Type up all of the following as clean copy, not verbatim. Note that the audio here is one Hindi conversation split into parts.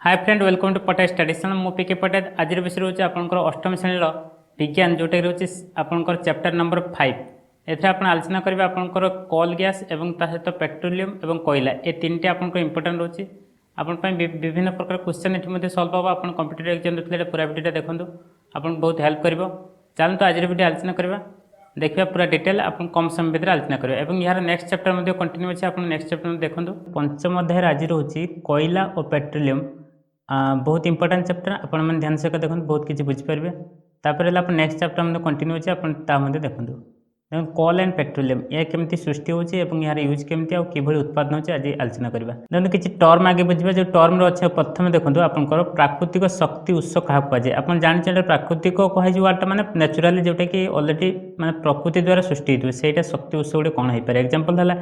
Hi friend welcome to Patayat studies मु पीके पटायत आज विषय रोचे आपंकर अष्टम श्रेणी विज्ञान जोटा रोचे आपंकर चैप्टर नंबर 5 एथे आपण आलोचना करिबा आपंकर कोल गैस एवं ता सहित पेट्रोलियम एवं कोयला ए तीनटे आपंकर इंपोर्टेंट रोचे आपन पय विभिन्न प्रकार क्वेश्चन एठी मध्ये सॉल्व होबा आपण कॉम्पिटिटिव एग्जाम देथले पूरा वीडियो देखंतु आपन बहुत हेल्प करबो चलन तो आज वीडियो आलोचना करबा देखिए पूरा डिटेल आप कम समय भितर आलोचना करें और यार नेक्स्ट चैप्टर में कंटिन्यू अच्छे आप नेक्स्ट चैप्टर में देखो पंचम अध्याय आज रोचे कोयला और पेट्रोलियम बहुत इंपोर्टेंट चैप्टर आपण ध्यान से देखो बहुत किसी बुझीपारे तापर आप नेक्स्ट चैप्टर में कंटिन्यू अच्छे आप देखो कोल एंड पेट्रोलियम यह केमती सृष्टि होची एवं यार यूज केमती आ किभली उत्पादन होची आज आलोचना करबा देखो किसी टर्म आगे बुझिबा जो टर्म रो अच्छे प्रथम देखो आपनकर प्राकृतिक शक्ति उत्स क्या कहुए आप जानते प्राकृतिक कहुए वार्ड माने नेचुराली जोटा कि ऑलरेडी माने प्रकृति द्वारा सृष्टि होती है शक्ति उत्स गुटे कौन हो पारे एग्जांपल है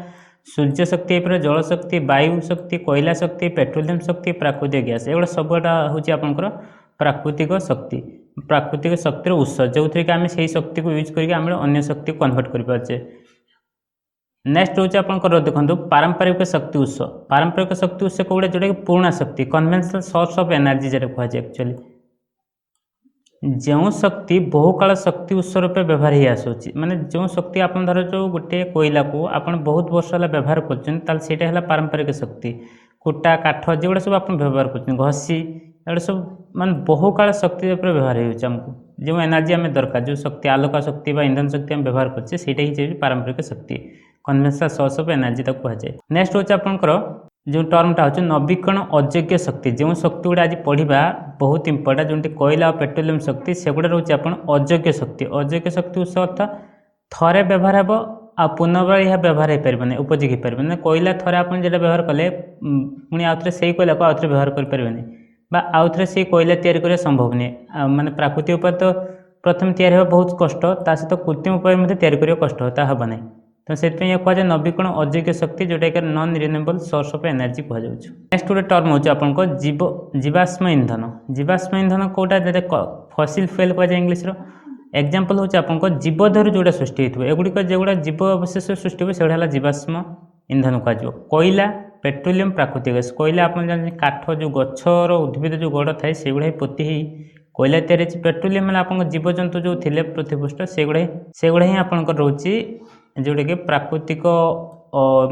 सूर्य शक्ति हो पारे जल शक्ति वायु शक्ति कोयला शक्ति पेट्रोलियम शक्ति प्राकृतिक गैस एगुड़ा सबटा हूँ आपंकर प्राकृतिक शक्तिर उत्स जो थी कि आम से शक्ति को यूज करके अन्य शक्ति को कन्वर्ट कर नेक्स्ट हूँ आपंकर देखो पारंपरिक शक्ति उत्स पारंपरिक शक्ति उत्स कौड़ा जोटा कि पुराणा शक्ति कन्वेंशनल सोर्स ऑफ एनर्जी जो कहुए एक्चुअली जो शक्ति बहुकाल शक्ति उत्स रूपे व्यवहार ही आसूँ माने जो शक्ति आप धर जो गोटे कोयला को आप बहुत वर्ष है व्यवहार कर पारंपरिक शक्ति कुटा काठ जोड़ा सब आप व्यवहार कर घसी एगुड़ा सब मान बहुकाल शक्ति व्यवहार होमको जो एनर्जी आम दरकार जो शक्ति आलोक शक्ति इंधन शक्ति आम व्यवहार कर पारंपरिक शक्ति कन्वेंशनल सोर्स ऑफ एनर्जी तक कहुए नेक्स्ट हूँ आपंकर जो टर्मटा हूँ नवीकरण अयोग्य शक्ति जो शक्ति गुड़ा आज पढ़ा बहुत इंपोर्टेंट जमी कोयला और पेट्रोलियम शक्ति सेगुड़ा रोचे आप अयोग्य शक्ति उत्स अर्थ थरे व्यवहार हे आ पुनर्बार यह व्यवहार हो पारे उपयोगी हो पारे कोयला थरे आप व्यवहार कले पुणी आउ थे से कोयला को आउ थे व्यवहार करें आउ थे से कोयला तैयारी करने संभव नहीं माने प्राकृतिक उपाय तो प्रथम तैयारी बहुत कष्ट ता सहित कृत्रिम उपाय तैयारी करने कष्ट ता हम नहीं तो से कहुए नवीकरण अयोग्य शक्ति जोटा कि non renewable source of energy कहुए नेक्स्ट गोटे टर्म हूँ आपको जीवाश्म इंधन कौटा फसिल फ्यूएल कहुए इंग्लीश एग्जांपल हूँ आपको जीवधर जोड़ा सृष्टि होता है एगुड़िक जोड़ा जीव अवशेष सृष्टि हो से जीवाश्म इंधन कहुए कोयला पेट्रोलियम प्राकृतिक गैस कोयला आप जानते काठ जो गचर उद्भिद जो गड़ थाए से गुड़ा पोती कोयला तैयारी पेट्रोलियम आप जीवजंतु जो थे पृथ्वीपृष्ठ से गुड़ा ही आप रोचे जोटा कि प्राकृतिक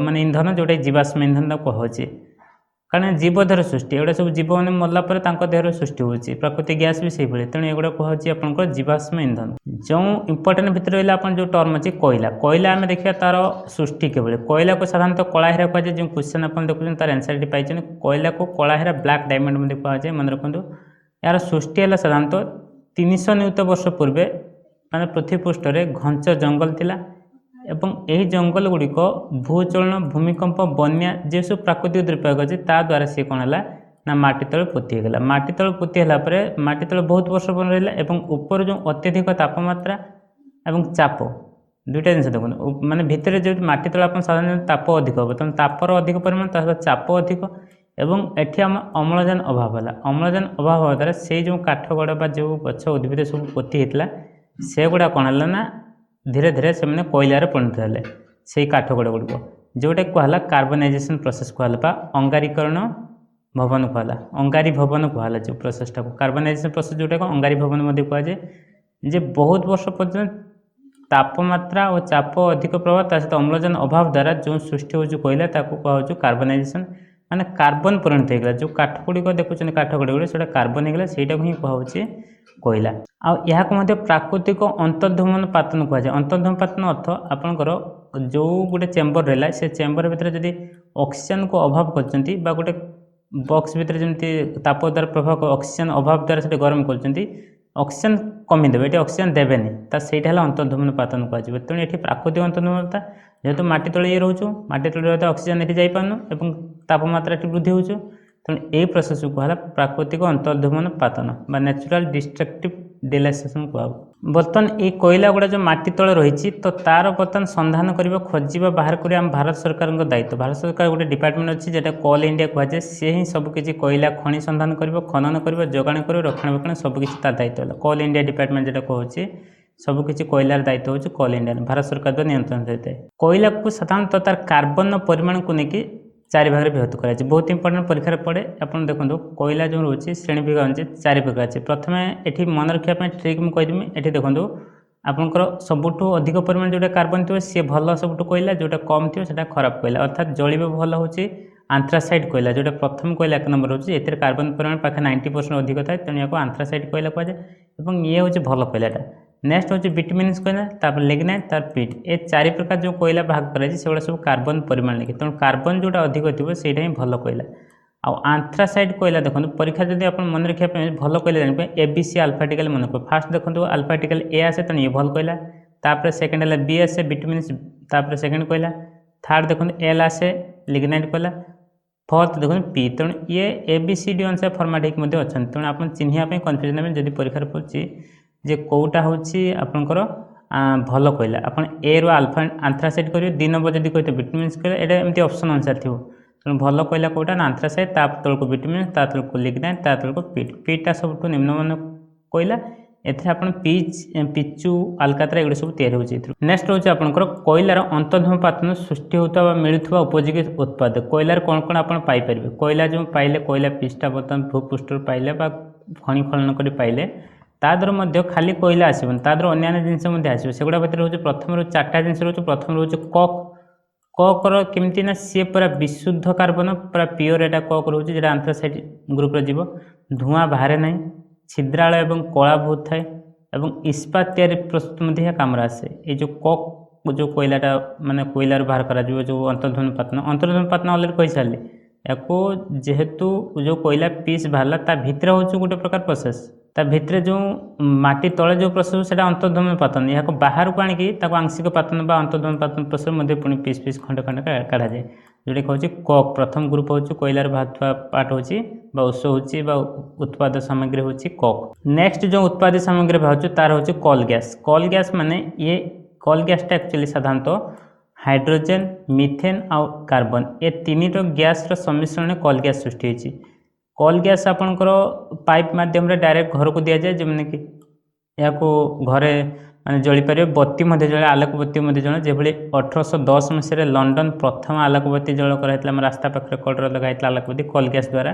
माने इंधन जोटा जीवाश्म इंधन कहुचे कारण जीवधर सृष्टि एगुड़ा सब जीव मैंने मरला देहर सृष्टि होती प्राकृतिक गैस भी से भाई तेणु एगुड़ा कहुचे आप जीवाश्म इंधन जो इंपोर्टेंट भितर रहा आप जो टर्म अच्छी कोयला आम देखा तार सृष्टि के कोयला को साधारणतः कलाहीरा कहुए जो क्वेश्चन आप देखते तार एनसर पाई कोयला को कलाहीरा ब्लैक डायमंड कहुए मन रखु यार सृष्टि है साधारणतः 300 नियुत वर्ष पूर्वे माने पृथ्वीपृष्ठ में घंच जंगल थिला एवं यही जंगल गुड़िक भूचलन भूमिकंप बन्या जे सब प्राकृतिक दुर्योग अच्छे द्वारा सी कौन है ना माटी तले पोतीगला माटी तले पोतीला माटी तले बहुत वर्ष पर रहा एवं ऊपर जो अत्यधिक तापमात्रा एवं चाप दुईटा जिन देखो माने भितर जो माटी तले आप साधारण ताप अधिक हम तेनाली तापर अधिक परिमाण चाप अधिक एवं एठी आम अम्लजान अभाव है अम्लजान अभाव हवा द्वारा से जो काठ गड़ जो गछ उद्भिद सब पोती होता से गुड़ा कौन है ना धीरे धीरे से मैंने कोयलार परिणत हेले से काठ गड़ गुड़िक जोटा कहला कार्बनाइजेशन प्रोसेस कहला अंगारीकरण भवन कहला अंगारी भवन कहला जो प्रोसेसटा को कार्बनाइजेशन प्रोसेस जोटा अंगारी भवन कहुए जे बहुत वर्ष पर्यटन तापमात्रा और चाप अधिक प्रभाव सहित अम्लजान अभाव द्वारा जो सृष्टि हो कोयला कहूँ कार्बनाइजेशन माने कार्बन परिणत होगा जो काठ गुड़िक देखुं काठ गुड़ से कार्बन होगा से ही कहुचे कोयला आउ प्राकृतिक अंतर्धूमन पातन कहुए अंतर्धूम पातन अर्थ आपंकर जो गोटे चेम्बर रहा से चेम्बर भितर जदि ऑक्सीजन को अभाव कर गोटे बॉक्स भितर जमी ताप द्वारा प्रभाव ऑक्सीजन अभाव द्वारा से गरम कर ऑक्सीजन कमीदेवे ये ऑक्सीजन देवेनि से अंतर्धूमन पातन कहुए तेणु ये प्राकृतिक अंतर्धूमनता जेहेतु माटी तले ये रोचु माटी तले ऑक्सीजन ये जापारन और तापमात्रा वृद्धि हो तेणु यही प्रोसेस को कहला प्राकृतिक अंतर्धूमन पातन बा नेचुरल डिस्ट्रक्टिव डिलाइसेशन कह बर्तमान ये कोयला गुड़ा जो माटी तले रही तो तार बर्तमान संधान करने खोजा बाहर कर भारत सरकार दायित्व भारत सरकार गोटे डिपार्टमेंट अच्छी जेटा कोल इंडिया कहुए सी ही सबकि कोयला खनि संधान कर खनन कर जोगाण कर रक्षणाबेक्षण सबकि तार दायित्व कोल इंडिया डिपार्टमेंट जेटा कहे सबकि कोयलार दायित्व हो कोल इंडिया भारत सरकार द्वारा नियंत्रण होता है कोयला को साधारणतः तार कार्बन परिमाण को लेकिन चारि भाग विभक्त कराई बहुत इंपोर्टेंट परीक्षा पड़े आपन देखो कोयला जो रोचे श्रेणी विभाग अनुसार चारि प्रकार अच्छे प्रथम ये मन रखा ट्रिक मुझे कहीदेमी ये देखो आपंकर सबुठ अधिक परिमाण जोटा कार्बन थी सी भल सबुठ कोयला जोटा कम थी से खराब कोयला अर्थात जलिब भल हूँ आंथ्रासाइड कोयला जोटा प्रथम कोयला एक नंबर होची एतिर कार्बन परिमाण पाखे 90% अधिक थाए तेणु या आंथ्रासाइड कोयला कहुए ये हूँ भल कोयलाटा नेक्स्ट हूँ बिटमिन्स कोयला तापर लिग्नाइट तार पिट ए चारि प्रकार जो कोयला भाग कराई से सब कार्बन परिमाण लिखे तेणु कार्बन जोटा अधिक थी से भल कोयला आउ आंथ्रासाइड कोयला देखो परीक्षा जब आप मन रखा भल कोयला जान एबीसी अल्फाटिकल मन कर फास्ट देखो अल्फाटिकल ए आसे तेणु ये भल कोयला तापर सेकेंड है बी आसे बिटमिन्स तापर सेकेंड कोयला थर्ड देखो एल आसे लिग्नाइट कोयला फोर्थ देखो पी तेणु ये एबीसीडी अनुसार फर्माटिक अच्छा तेणु आप चिन्हवाई कन्फ्यूजन हे जब परीक्षा पड़े जे कौटा हूँ आपंकर भल कोयला आप ए रो अल्फा आंथ्रासाइड करेंगे 2 नंबर जब कहते बिटमिन्स कोयला यहाँ एमती ऑप्शन अनुसार थो तेणु भल कोयला कौटा ना आंथ्रासाइड ता तलक बिटमिन्स ता तलक लिग्नाइट ता तलक पिट पिटा सब निम्नमान कोयला एथे आपण पिचु अलकातरा एगुड़ा सब तैयारी होची नेक्स्ट होची आपनकर कोयलार अंतर्धूमपातन सृष्टि होता मिलुवा उपयोगी उत्पाद कोयलार कौन कौन आप पाई परिबे कोयला जो पाइले कोयला पिष्टा बर्तन भूपृष्ठ पाइले बा खनि खनन कर पाइले तादर मध्य खाली कोयला आसबन तादर अन्य जिनस आसो सेगुड़ा भितर हूँ प्रथम 4टा जिनस रोचे प्रथम रोचे कक ककर केमती ना सी पूरा विशुद्ध कार्बन पूरा प्योर एटा कक रोचे जेटा आंथ्रासाइड ग्रुप रे जीव धुआं बाहर ना छिद्राल एवं कला बहुत थाए एवं इस्पात तैयारी प्रस्तुत काम आसे ये जो कक जो कोयलाटा माने कोयलार बाहर करा जो अंतर्धूमपातन अलरेडी कही सारे या जेहेतु जो कोयला पीस बाहरला ता भितर हूँ गोटे प्रकार प्रोसेस ता भितर जो माटी तले जो प्रोसेस से अंतर्धूमपातन या बाहर को आणिकी आंशिक पातन बा अंतर्धूमपातन प्रोसेस मध्य पुणी पीस पीस खंड खंड काढ़ा जाए जोटा कहूँ कक प्रथम ग्रुप हूँ कोयलार बाहर पार्ट हूँ उस हूँ उत्पाद सामग्री हूँ कक नेक्स्ट जो उत्पादित सामग्री बाहर तार हूँ कल गैस माने ये कल गैसटा एक्चुअली साधारणतः हाइड्रोजेन मिथेन आउ कार्बन ये 3टा गैस सम्मिश्रण कल गैस सृष्टि होती कल गैस आपणकर पाइप मध्यम डायरेक्ट घर को दि जाए जमीन कि या घरे माने जली पारे बत्ती जले आलोक बत्ती जल जो 1810 मसीह लंडन प्रथम आलोक बत्ती जल कराई रास्ता पाखे कलर लगाई आलोक बत्ती कल गैस द्वारा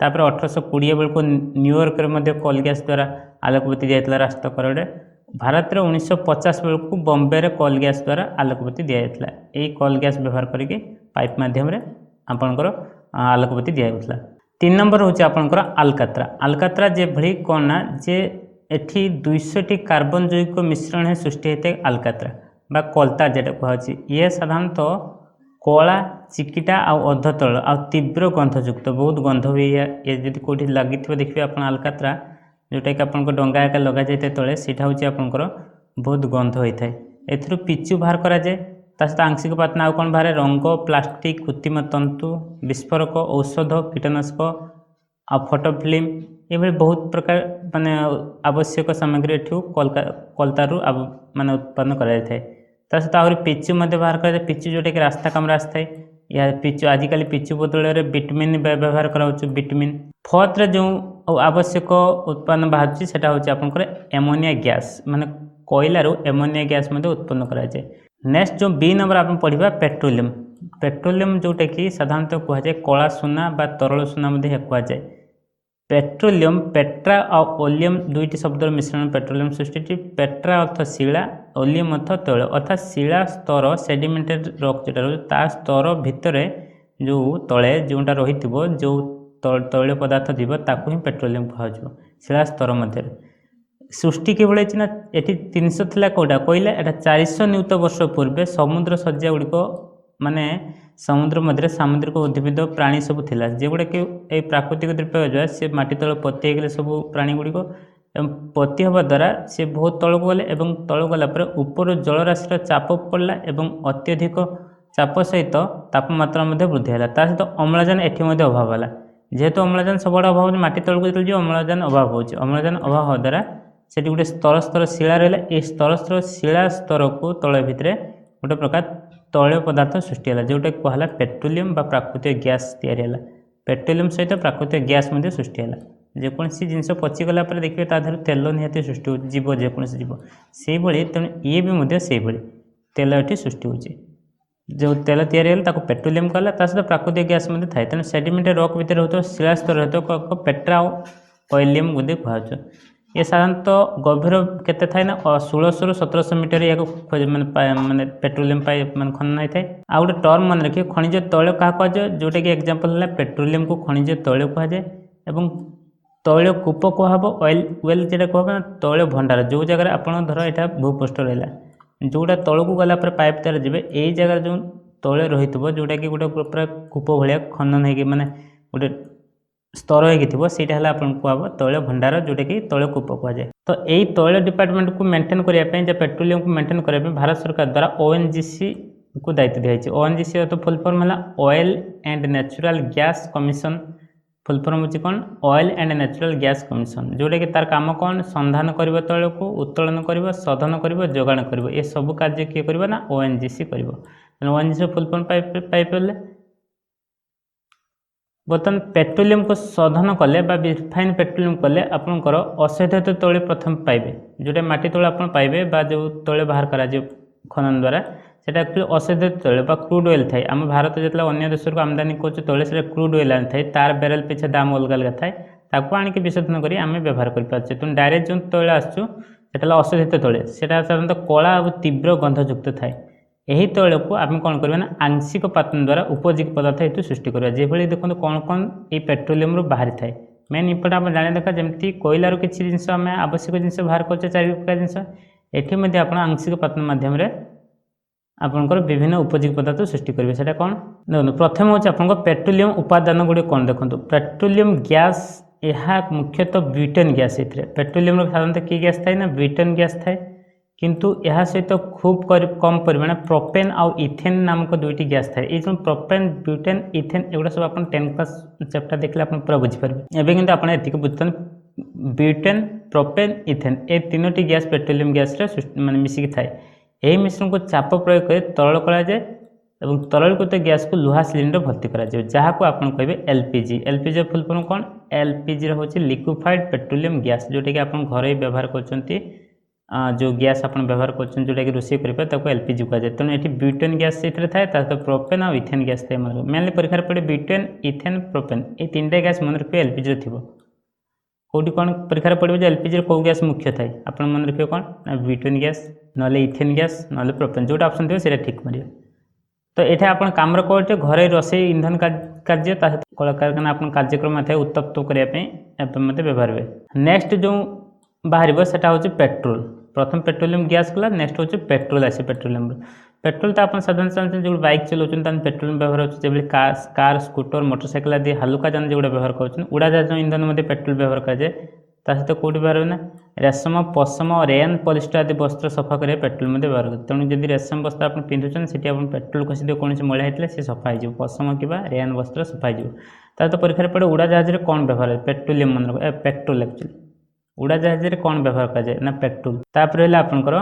तापर 1820 बेलू न्यूयॉर्क कल गैस द्वारा आलोक बत्ती दिया रास्ता कड़े भारत में 1950 बेलू बॉम्बे रे कल गैस द्वारा आलोक बत्ती दिया यही कल गैस व्यवहार करके पाइप मध्यम आपणकर आलोक बत्ती दिया 3 नंबर हूँ आपणकर आलकात्रा जे भली कौन ना जे एठी 200टी कार्बन जैविक मिश्रण है सृष्टि होते आलकात्रा बा कलता जेटा कहुच्छी ये साधारणतः कला चिकिटा अधतल आ तीव्र गंधयुक्त बहुत गंध भी ये जब कौटी लगी देखिए आप आलकात्रा जोटा कि आप डंगा एका लगा जाए तले सीटा हूँ आपंकर बहुत गंध होता है एथुरु पिचु बाहर कराए सहित आंशिक पातन आउ कौन बाहर रंग प्लास्टिक कृत्रिम तंतु विस्फोरक औषध कीटनाशक आ फोटो फिल्म ये बहुत प्रकार माने आवश्यक सामग्री एठू कलतारू माने उत्पन्न कराई सहित आहरी पिचु बाहर कराए पिचु जोटा कि रास्ता कम आसता है या पिचु आजिकल पिचु बदल बिटमिन व्यवहार कराऊँ बिटमिन फोर्थ जो आवश्यक उत्पन्न बाहर सेटा हूँ आपंकर एमोनिया गैस माने कोयलारू एमोनिया गैस उत्पन्न कराए नेक्स्ट जो बी नंबर आप पढ़ा पेट्रोलियम जोटा कि साधारणतः कहुए कला सुना बा तरल सुना कहुए पेट्रोलियम पेट्रा और ओलियम दुईटी शब्दर मिश्रण पेट्रोलियम सृष्टि पेट्रा अर्थ शिला ओलियम अर्थ तैल अर्थात शिला स्तर सेडिमेंटेड रॉक जोटा रही ता स्तर भितर जो तले जोटा रही जो तैल पदार्थ थी ही पेट्रोलियम कहुए शिला स्तर मध्य सृष्टि के भाई ना ये 300 थी कौटा कोयला यहाँ 400 नियुत वर्ष पूर्वे समुद्र सज्जा गुड़िक माने समुद्र मध्य सामुद्रिक उद्भिद प्राणी सब थिला जेगुड़ा कि ये प्राकृतिक द्रव्य जो सी माटी तल पति गले सब प्राणी गुड़िक पति हवा द्वारा सी बहुत तलक गले तलक गलापर ऊपर जलराशि चाप पड़ा और अत्यधिक चाप सहित तापमात्रा वृद्धि है सहित अम्लजान एटी अभाव है जेहेतु अम्लजान सबुआड़े अभाव माटी तलक जो अम्लजान अभाव हो अम्लजान अभाव हवा द्वारा से गोटे स्तर स्तर शिला रहा ये स्तर स्तर शिला स्तर को तल भितर गोटे प्रकार तैल पदार्थ सृष्टि है जोटा कहला पेट्रोलियम बा प्राकृतिक गैस तैयारी है पेट्रोलियम सहित प्राकृतिक गैस सृष्टि है जेकोसी जिनस पचिगला देखिए तादर तेल निहाती सृष्टि हो जीव जेकोसी जीव से तेणु ये भी से तेल ये सृष्टि हो जो तेल तैयारी हेला ताको पेट्रोलियम कहला ता सहित प्राकृतिक गैस मध्ये थाए तेणु सेडिमेंटरी रॉक भितर होतो शिला स्तर होतो पेट्राओइलियम बोली कहउछ ये साधारणतः गभीर केते थाए ना 1600 रु 1700 मीटर या माने पेट्रोलियम पाई माने खनन होई थाए आ गोटे टर्म मन रखिए खनिज तैल का कह जाय जोटा कि एग्जांपल है पेट्रोलियम को खनिज तैल कह जाय एवं तैल कूप कहब ऑयल वेल जेटा कहब तैल भंडार जो जगह आपण धर एटा भूपृष्ठ रहला जोटा तल को गला पाइप द्वारा जी यही जगह जो तले रही जोटा कि गोटे पूरा कूप भाया खनन हो माने गोटे स्तर होता है आपन कहब तैल भंडार जोटा कि तैल कूप कहुए तो यही तैल डिपार्टमेंट को मेंटेन करने पेट्रोलियम को मेंटेन करने भारत सरकार द्वारा ओएनजीसी को दायित्व दिखाई ओएनजीसी तो फुल फॉर्म है oil and natural gas commission full form होची कौन oil and natural gas commission जोटा कि तार काम कौन संधान कर तैल को उत्तोलन कर शोधन कर जोगाण कर ये सब कार्य किए कर ना ओएनजीसी कर ओएनजीसी फुल फॉर्म पाइपले बर्तमान पेट्रोलियम को शोधन कले रिफाइन पेट्रोलियम कले आपंकर अशोधित तैल प्रथम पाइबे जोटा माटी तले आप पाइबे जो तैल बाहर करा खनन द्वारा सेटा एक्चुअली अशोधित तैल क्रूड ऑयल थाए आम भारत जो अन्य देश को आमदानी कर तैल से क्रूड ऑयल आनी थाए तार बेरेल पिछा दाम अलग अलग थाए ताकू आनिक विशोधन कर आम व्यवहार करें तेणु डायरेक्ट जो तैल आसटा अशोधित तैल से साधारणतः कला और तीव्र गंधयुक्त थाए यही तैल को आम कौन करना आंशिक पातन द्वारा उपयोगी पदार्थ हेतु सृष्टि करवा जो देखो कौन कौन ये पेट्रोलियम बाहरी थाए मेन इंपोर्ट आप जाने देखा जमी कोयलार किसी जिन आम आवश्यक जिन बाहर कर चारि प्रकार जिनस ये आप आंशिक पातन मध्यम आपंकर विभिन्न उपयोगी पदार्थ सृष्टि करेंगे से कौन देखो प्रथम हूँ आप पेट्रोलियम उपादान गुड़ी कौन देखो पेट्रोलियम गैस यह मुख्यतः ब्यूटेन गैस पेट्रोलियम साधारणतः कि गैस थाए ना ब्यूटेन गैस थाए किंतु यह सहित खूब कम परिमाण प्रोपेन आउ इथेन नामक दुईटी गैस थाए ये जो प्रोपेन ब्यूटेन इथेन एगुड़ा सब आप 10 क्लास चैप्टर देखले आप पूरा बुझीपारे एवं किंतु आप एतिक बुझे ब्यूटेन प्रोपेन इथेन ये तीनोटी गैस पेट्रोलियम गैस माने मिसिकी थाए यही मिश्रण को चाप प्रयोग कर तरल कराए और तरलीकृत गैस को लुहा सिलिंडर भर्ती करा जहाँ को आप कहे एलपीजी एलपीजी फुल फॉर्म कौन एलपीजी हूँ लिक्विफाइड पेट्रोलियम गैस जोटा कि आप घर व्यवहार कर जो गैस आप व्यवहार कर जोटा कि रोषे करेंगे एलपीजी कहुए तेणु ये ब्यूटेन गैस से थाए प्रोपेन और इथेन गैस थाए मेनली परीक्षा पड़े ब्यूटेन इथेन प्रोपेन ये तीनटा गैस मन रखिए एलपीजी थी कौटी कौन परीक्षा पड़े जो एलपीजी कौ गैस मुख्य थाए आप मन रखिए कौन ब्यूटेन गैस ना इथेन गैस ना प्रोपेन जोटा ऑप्शन थी से ठीक मारे तो ये आप कम कौटे घरे रोषे इंधन कार्य कलकारखाना आप कार्यक्रम थाए उत्तप्त करने व्यवहार हुए नेक्स्ट जो बाहर से हूँ पेट्रोल प्रथम पेट्रोलियम गैस गला नेक्स्ट हूँ पेट्रोल आसे पेट्रोलियम पेट्रोल तो आप साधारण जो बाइक चलाऊँ पेट्रोलियम व्यवहार होती कार स्कूटर मोटरसाइकिल आदि हालुका जान जो व्यवहार कर उड़ाजाहाज इंधन पेट्रोल व्यवहार कराए सहित कौट व्यवहार होना रेशम पशम रेन पॉलिस्टर आदि वस्त्र सफा करें पेट्रोल व्यवहार करते तेणु जब रेशम वस्त्र आप पिंधुन से पेट्रोल कषि कौन मैला होता है सी सफा हो पशम कि रेन वस्त्र सफा हो परीक्षा पड़े उड़ाजाहाज कौन व्यवहार है पेट्रोलियम मन पेट्रोल एक्चुअली उड़ाजाहाज कौन व्यवहार कराए ना पेट्रोल तापर है आपंकर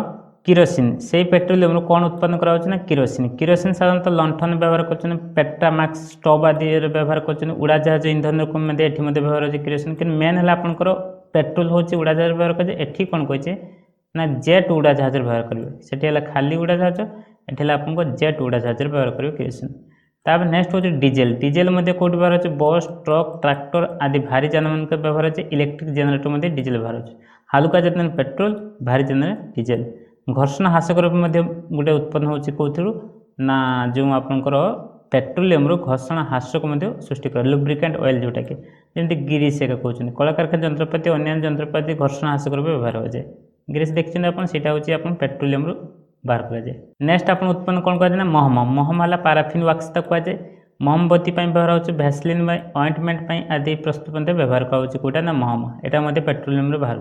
किरोसिन से पेट्रोलियम कौन उत्पन्न कराना किरोसिन किरोसिन साधारणतः लंठन व्यवहार कर पेट्रामैक्स स्टोव आदि व्यवहार कर उड़ाजाहाज इंधन ये व्यवहार होती किरोसिन कि मेन है आपंकर पेट्रोल हूँ उड़ाजाहाज व्यवहार करें कौन कहे ना जेट उड़ाजाहाज व्यवहार करेंगे से खाली उड़ाजाहाज ये आपको जेट उड़ाजाहाज व्यवहार करेंगे किरोसिन तापर नेक्स्ट हूँ डीजेल डीजेल कौट व्यवहार होती बस ट्रक ट्रैक्टर आदि भारी जान मान व्यवहार होती इलेक्ट्रिक जेनेटर डीजेल व्यवहार होती हालुका जान पेट्रोल भारी जेनेटर डीजेल घर्षण ह्रास करने गोटे उत्पन्न होती कौन ना जो आपंकर पेट्रोलियम घर्षण ह्रास को सृष्टि कर लुब्रिकेंट ऑयल जोटा कि जमी गिरीश एक कहते कलकारखाना जंत्रपाति अन्य जंत्रपाति घर्षण ह्रास व्यवहार हो जाए गिरीश देखते आप हूँ पेट्रोलियम बाहर कराए नेक्स्ट आप उत्पन्न कौन कहुए महम महम है पाराफिन वैक्स कहुए मोमबत्ती व्यवहार हो भैसलिन ऑइंटमेंट आदि प्रस्तुत व्यवहार कौटा ना महम यहाँ पेट्रोलियम बाहर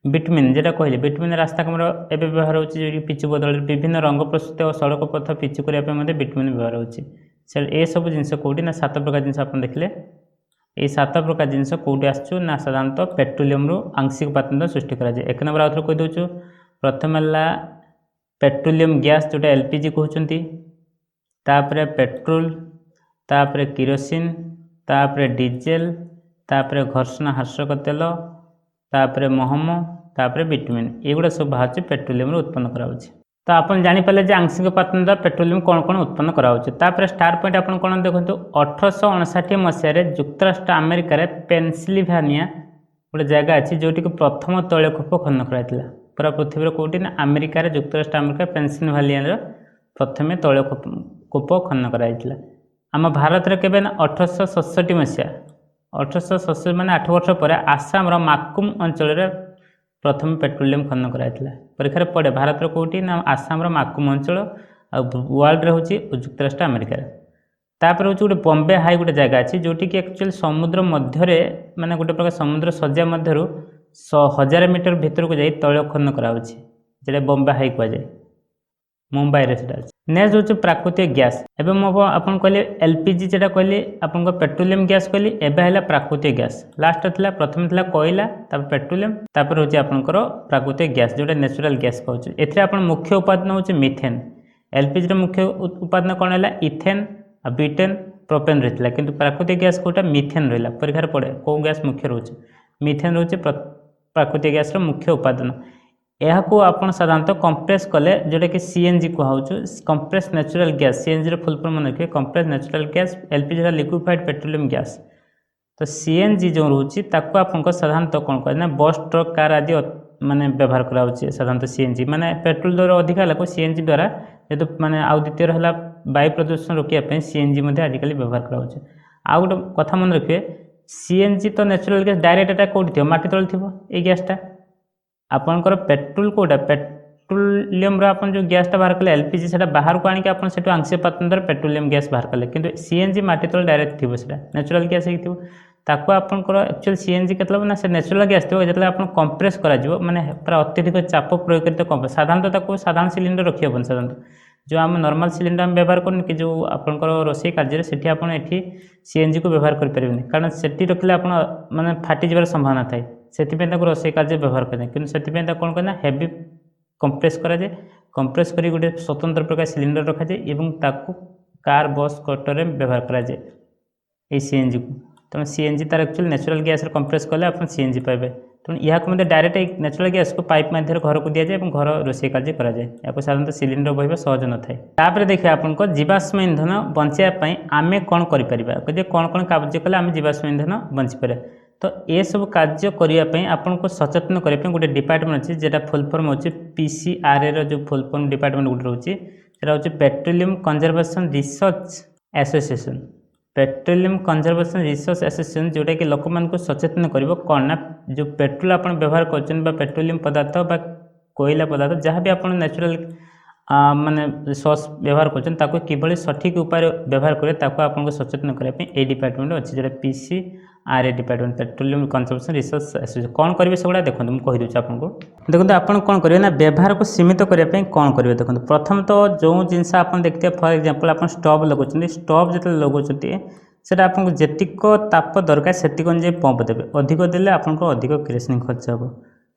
बिटमिन जेटा कहले बिटमिन रास्ता कमर एवं व्यवहार होती पिचु बदल विभिन्न रंग प्रस्तुत और सड़क पथ पिचु करने बिटमिन व्यवहार होती ये सब जिनस कौटी ना 7 प्रकार जिन आप देखले ये 7 प्रकार जिनस कौटी आसू ना साधारणतः पेट्रोलियम आंशिक पातन सृष्टि कराए एक नंबर आउे कहीदे प्रथम है पेट्रोलियम गैस जोटा एलपीजी कहते तापर पेट्रोल तापर किरोसिन तापर डीजेल तापर घर्षण हार्षक तेल तापर महम तापर बिटमिन एगुड़ा सब बाहर पेट्रोलियम उत्पन्न कराऊँ। तो आपन जानीपारे जे आंशिक उत्पादन द्वारा पेट्रोलियम कौन कौन उत्पन्न कराऊे स्टार पॉइंट आप कौन देखो 1859 मसीह जुक्तराष्ट्र अमेरिकार पेनसिल्भानिया गोटे जगह अच्छी जोटि प्रथम तैलकूप खनन कराइला पूरा पृथ्वी कौटी ना अमेरिकार जुक्तराष्ट्र अमेरिका पेनसिल्भानिया प्रथम तैलकूप खनन कराइला आम भारत में केवे 1867 मसीहा 1867 माने 8 वर्ष पर आसाम माकुम अंचल प्रथम पेट्रोलियम खनन कराइला परीक्षा पड़े भारत कौटी ना आसाम माकुम अंचल वर्ल्ड हूँ जुक्तराष्ट्र अमेरिकार तापर हूँ गोटे बॉम्बे हाई गोटे जगह अच्छी जोटि कि एक्चुअली समुद्र मध्य माने गोटे प्रकार समुद्र सज्जा मध्य 1000 मीटर भीतर को जाई तैल खनन कराउछि जेटा बॉम्बे हाई कहुए मुंबई रे सेटा नेक्स्ट हूँ प्राकृतिक गैस एवं मो आपन कहले एलपीजी जेटा कहले आपन पेट्रोलियम गैस कहली एबे हैला प्राकृतिक गैस लास्ट थिला प्रथम थिला कोयला तापर पेट्रोलियम तापर हूँ आपनकर प्राकृतिक गैस जोटा नेचुरल गैस कहउछि एथरे आपन मुख्य उत्पादन हूँ मीथेन एलपीजी र मुख्य उत्पादन कौन है इथेन ब्यूटेन प्रोपेन रही किंतु प्राकृतिक गैस कोटा मिथेन रहा परीक्षा पड़े कौ गैस मुख्य रोचे मिथेन रोचे प्राकृतिक गैस मुख्य उत्पादन यह आप साधारणतः कंप्रेस कले जोटा कि सीएनजी कहूँ कंप्रेस नेचुरल गैस सीएनजी रो फुल फॉर्म मन रखिए compress natural gas LPG liquefied petroleum gas तो सीएनजी जो रोचे आपको साधारणतः कौन कहना बस ट्रक कार आदि माने व्यवहार कराऊे साधारणतः सीएनजी माने पेट्रोल द्वारा अधिका लोग सीएनजी द्वारा जेहेतु माने आउ द्वितीय है वायु प्रदूषण रोकने सीएनजी आजिकल व्यवहार कराऊे आउ गोटे कथा मन रखिए सीएनजी तो नेचुरल गैस डायरेक्ट एटा कौटी थी माटी तले थी ये गैसटा आपंकर पेट्रोल कोटा पेट्रोलियम आप जो गैसटा बाहर कले एलपीजी से बाहर को आनिक आप आंशिक पातन द्वारा पेट्रोलियम गैस बाहर कले किंतु सीएनजी माटी तले डायरेक्ट थी से नेचुरल गैस हो ताको आपनकर एक्चुअल सीएनजी के ना से नेचुरल गैस थो जो आप कंप्रेस करा माने पूरा अत्यधिक चाप प्रयोग करते कंप्रेस साधारणतः साधारण सिलिंडर रखी हेन साधारणतः जो आम नॉर्मल सिलिंडर हम व्यवहार करनी कि जो आपंकर रोषे कार्य से आपड़ी सीएनजी को व्यवहार करें कारण से रखिले आप माने फाटी जबार संभावना थाए से रोषे कार्य व्यवहार करें कि कौन करना हेवी कंप्रेस कराए कंप्रेस कर गोटे स्वतंत्र प्रकार सिलिंडर रखा जाए और ताकू कार बस कटर व्यवहार कराए ये सीएनजी को तेणु सीएनजी तार एक्चुअली नेचुरल गैस कंप्रेस कले आप सीएनजी पाइबे तेणु यहाँ डायरेक्ट नेचुरल गैस को पाइप माध्यम घर को दि जाए घर रोषे कार्य कराए या साधारणतः सिलिंडर बहवा सहज न थाए तापर देखिए आपको जीवाश्म इंधन बचाई आम कौन कर कौन कौन कार्य कले आम जीवाश्म इंधन बंचीपर तो ये सब कार्य करने आपको सचेतन करने गोटे डिपार्टमेंट अच्छी जेटा फुल फॉर्म हो पीसीआरए जो फुल फॉर्म डिपार्टमेंट गोटे रोचे हूँ petroleum conservation research association petroleum conservation research association जोटा कि लोक मान सचेतन कर कौन ना जो पेट्रोल आप व्यवहार कर पेट्रोलियम पदार्थ बा कोयला पदार्थ जहाँ भी आप नेचुरल माने सोर्स व्यवहार कर किभली सठिक उपाय व्यवहार करें आपको सचेतन करने डिपार्टमेंट अच्छी जो PCRA department petroleum conservation research association कौन करेंगे से गुड़ा देखो मुझे कहीदे आपको देखो आप कौन करेंगे ना व्यवहार को सीमित करने कौन करेंगे देखो प्रथम तो जो जिनस आप देखते हैं फॉर एग्जांपल आप स्टोव लगुच स्टोव जो लगुच से आपको जेतिक ताप दरकार से अनुसार पंप देवे अधिक देले आपको अधिक केरोसिन खर्च हे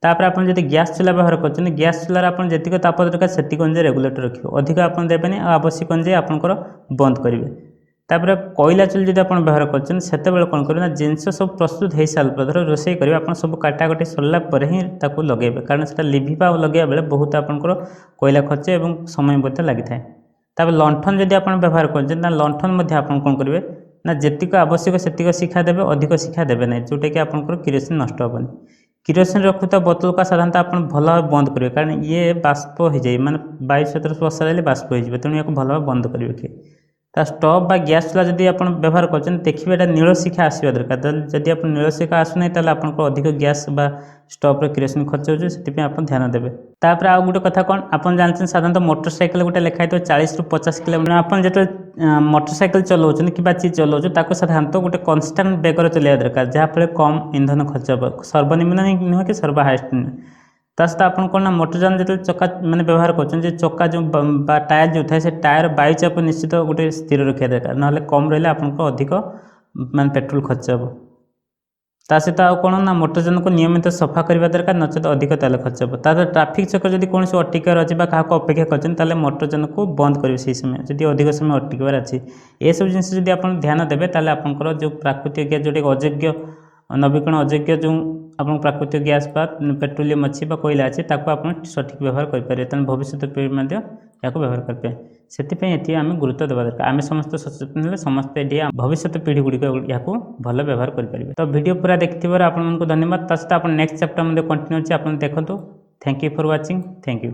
तापर आप जब गैस चूल्हा व्यवहार कर गैस चूल्हार आप जी ताप दरकार से अनुसार रेगुलेटर रखिए अधिक आप देवेनि आवश्यक अनुसार आपंकर बंद करेंगे तापर कोयला चूल्हा जब आप व्यवहार कर कौन करेंगे जिनस सब प्रस्तुत हो सारा धर रोषे करेंगे आप सब काटाकटी सरला ही लगेबे कारण से लिभिबा लगे बेले बहुत आपंकर कोयला खर्च और समय लगी था तापर लंठन जब आप व्यवहार कर लंठन आप कौन करेंगे ना जीक आवश्यक से शिखा देवे अधिक शिखा देवे ना जोटा कि आपंकर केरोसिन नष्ट हेनी केरोसिन रखुता बोतल का साधारणतः आप भल भाव बंद करेंगे कारण ये बाष्प हो जाए माने वायु सहित बसाइले बाष्प हो तेणु या भल भाव बंद करेंगे किए स्टोव बा गैस चूल्हा जब आप व्यवहार कर देखिए यहाँ नील शिखा आसवा दरकार जदि आप नील शिखा आसुना ताल आपको अधिक गैस बा स्टोव केरोसिन खर्च होती आप ध्यान देवे तापर आउ गोटे कथा कौन आप जानते साधारणतः मोटरसाइकेल गोटे लिखाई 40 ରୁ 50 किलोमीटर आप जो मोटरसाइकेल चलाऊँ कि चीज चलाऊँ साधारणतः गोटे कन्स्टांट बेगर चलाइवा दरकार जहाँफल कम इंधन खर्च हे सर्वनिम्न नुहे कि सर्व हाएस्ट नुहे सहित आप कौन ना मोटरजान जो चक्का मैंने व्यवहार कर चक्का जो टायर जो थाए से टायर वायु चाप निश्चित गोटे स्थिर रखा दरकार ना कम रहा आपको अधिक मान पेट्रोल खर्च हे सहित आउ कौन ना मोटरजान को नियमित सफा करने दरकार नचेत अधिक तेल खर्च हे तार ट्राफिक चक्र जब कौन अटकार अच्छी क्या अपेक्षा कर मोटरजान को बंद करेंगे से समय जब अधिक समय अटकबार अच्छी ये सब जिन जब आप ध्यान देवे आपंकर जो प्राकृतिक गैस जोटा अयोग्य नवीकरण अयोग्य जो आपन प्राकृतिक गैस बा पेट्रोलियम अच्छी बा कोयला अच्छी ताको आप सठिक व्यवहार करेंगे तेनाली भविष्य पीढ़ी या व्यवहार करेंगे से ये आम गुरुत्व देवा दरकार आम समस्त सचेतन हेल्ले समस्ते ये भविष्य पीढ़ी गुड़िक या भल व्यवहार करेंगे। तो वीडियो पूरा देखिए आपको धन्यवाद। सहित आप नेक्स्ट चैप्टर कंटिन्यू अच्छे आप देखो। Thank you for watching. Thank you.